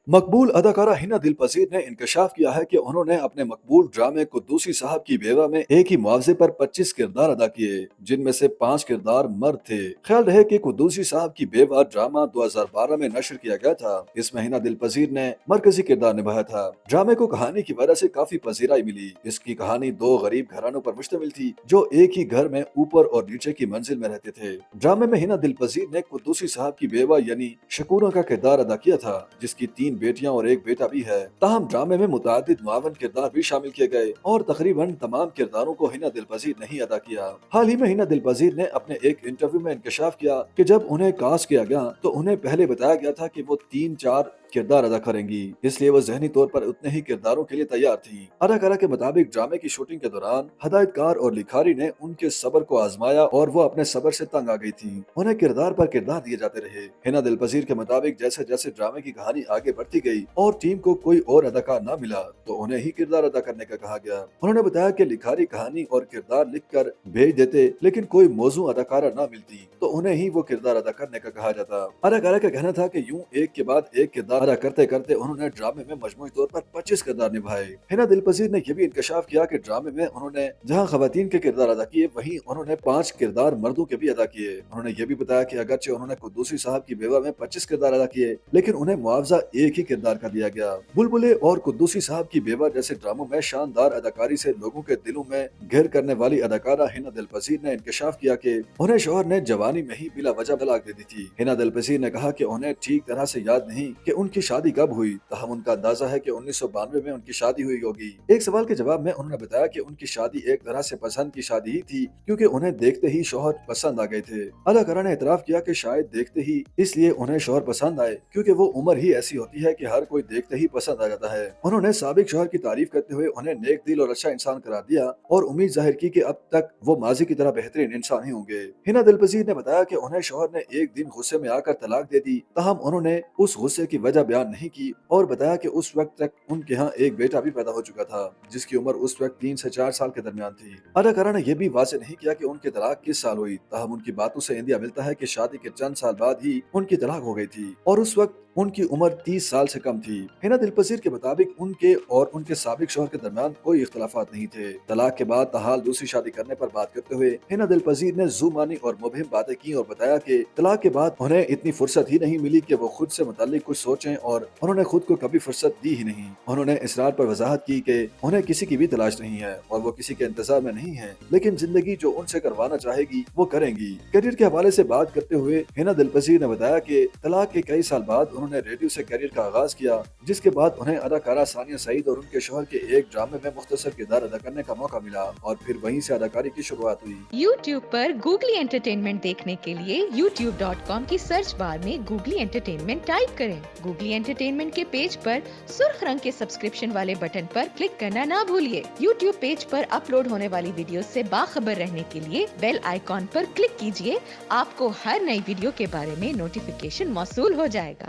मकबूल अदाकारा हिना दिल पसीर ने इंकशाफ किया है कि उन्होंने अपने मकबूल ड्रामे कुद्दूसी साहब की बेवा में एक ही मुआवजे पर 25 किरदार अदा किए, जिनमें से 5 किरदार मर्द थे। ख्याल रहे कि कुद्दूसी साहब की बेवा ड्रामा 2012 में नशर किया गया था। इसमें हिना दिल पसीर ने मरकजी किरदार निभाया था। ड्रामे को कहानी की वजह से काफी पजीराई मिली। इसकी कहानी दो गरीब घरानों पर मुश्तमिल थी जो एक ही घर में ऊपर और नीचे की मंजिल में रहते थे। ड्रामे में हिना दिल पसीर ने कुद्दूसी साहब की बेवा यानी शकूरा का किरदार अदा किया था, जिसकी 3 बेटियां और एक बेटा भी है। ताहम ड्रामे में मुतादिद मुआवन किरदार भी शामिल किए गए और तकरीबन तमाम किरदारों को हिना दिल पसीर ने ही अदा किया। हाल ही में हिना दिल पसीर ने अपने एक इंटरव्यू में इंकशाफ किया कि जब उन्हें कास्ट किया गया तो उन्हें पहले बताया गया था कि वो 3-4 किरदार अदा करेंगी, इसलिए वो जहनी तौर पर उतने ही किरदारों के लिए तैयार थी। अदाकारा के मुताबिक ड्रामे की शूटिंग के दौरान हदायतकार और लिखारी ने उनके सब्र को आजमाया और वो अपने सब्र से तंग आ गई थी। उन्हें किरदार पर किरदार दिए जाते रहे। हिना दिल पसीर के मुताबिक जैसे जैसे ड्रामे की कहानी आगे बढ़ती गई और टीम को कोई और अदाकार न मिला तो उन्हें ही किरदार अदा करने का कहा गया। उन्होंने बताया कि लिखारी कहानी और किरदार लिख कर भेज देते, लेकिन कोई मौजू अदाकारा न मिलती तो उन्हें ही वो किरदार अदा करने का कहा जाता। अदाकारा का कहना था कि यूं एक के बाद एक किरदार अदा करते करते उन्होंने ड्रामे में मजमूई तौर पर 25 किरदार निभाए। हिना दिल पसीर ने यह भी इंकशाफ किया कि ड्रामे में उन्होंने जहां खवातीन के किरदार अदा किए, वहीं उन्होंने 5 किरदार मर्दों के भी अदा किए। उन्होंने ये भी बताया कि अगरचे उन्होंने कुद्दूसी साहब की बेवा में 25 किरदार अदा किए, लेकिन उन्हें मुआवजा एक ही किरदार का दिया गया। बुलबुले और कुद्दूसी साहब की बेवा जैसे ड्रामों में शानदार अदाकारी से लोगों के दिलों में घर करने वाली अदाकारा हिना दिल पसीर ने इंकशाफ किया कि उन्हें शौहर ने जवानी में ही बिला वजह तलाक दे दी थी। हिना दिल पसीर ने कहा कि उन्हें ठीक तरह से याद नहीं कि उनकी शादी कब हुई, तहम उनका अंदाजा है कि 1992 में उनकी शादी हुई होगी। एक सवाल के जवाब में उन्होंने बताया कि उनकी शादी एक तरह से पसंद की शादी ही थी, क्योंकि उन्हें देखते ही शौहर पसंद आ गए थे। अदाकारा ने एतराफ किया कि शायद देखते ही इसलिए उन्हें शौहर पसंद आए, क्योंकि वो उम्र ही ऐसी होती है कि हर कोई देखते ही पसंद आ जाता है। उन्होंने साबिक शौहर की तारीफ करते हुए उन्हें नेक दिल और अच्छा इंसान करार दिया और उम्मीद जाहिर की कि अब तक वो माजी की तरह बेहतरीन इंसान ही होंगे। हिना दिल पसीर ने बताया कि उन्हें शौहर ने एक दिन गुस्से में आकर तलाक दे दी, तहम उन्होंने उस गुस्से की वजह बयान नहीं की और बताया कि उस वक्त तक उनके यहाँ एक बेटा भी पैदा हो चुका था, जिसकी उम्र उस वक्त 3 से 4 साल के दरमियान थी। अदाकारा ने यह भी वाज़ेह नहीं किया कि उनकी तलाक किस साल हुई, तहम उनकी बातों से इंदिया मिलता है कि शादी के चंद साल बाद ही उनकी तलाक हो गई थी और उस वक्त उनकी उम्र 30 साल से कम थी। हिना दिल पसीर के मुताबिक उनके और उनके साबिक शौहर के दरमियान कोई इख्तलाफात नहीं थे। तलाक के बाद ताहाल दूसरी शादी करने पर बात करते हुए हिना दिल पसीर ने जुबानी और मुबहिम बातें की और बताया कि तलाक के बाद उन्हें इतनी फुर्सत ही नहीं मिली कि वो खुद से मुताल्लिक कुछ सोचें और उन्होंने खुद को कभी फुर्सत दी ही नहीं। उन्होंने इसरार पर वजाहत की कि उन्हें किसी की भी तलाश नहीं है और वो किसी के इंतजार में नहीं है, लेकिन जिंदगी जो उनसे करवाना चाहेगी वो करेंगी। करियर के हवाले से बात करते हुए हिना दिल पसीर ने बताया कि तलाक के कई साल बाद उन्होंने रेडियो से करियर का आगाज किया, जिसके बाद उन्हें अदाकारा सानिया सईद और उनके शौहर के एक ड्रामे में मुख्तसर किरदार अदा करने का मौका मिला और फिर वहीं से अदाकारी की शुरुआत हुई। YouTube पर गूगली एंटरटेनमेंट देखने के लिए youtube.com की सर्च बार में गूगली एंटरटेनमेंट टाइप करें। गूगली एंटरटेनमेंट के पेज पर सुर्ख रंग के सब्सक्रिप्शन वाले बटन पर क्लिक करना ना भूलिए। YouTube पेज पर अपलोड होने वाली वीडियो से बाखबर रहने के लिए बेल आइकॉन पर क्लिक कीजिए। आपको हर नई वीडियो के बारे में नोटिफिकेशन मौसूल हो जाएगा।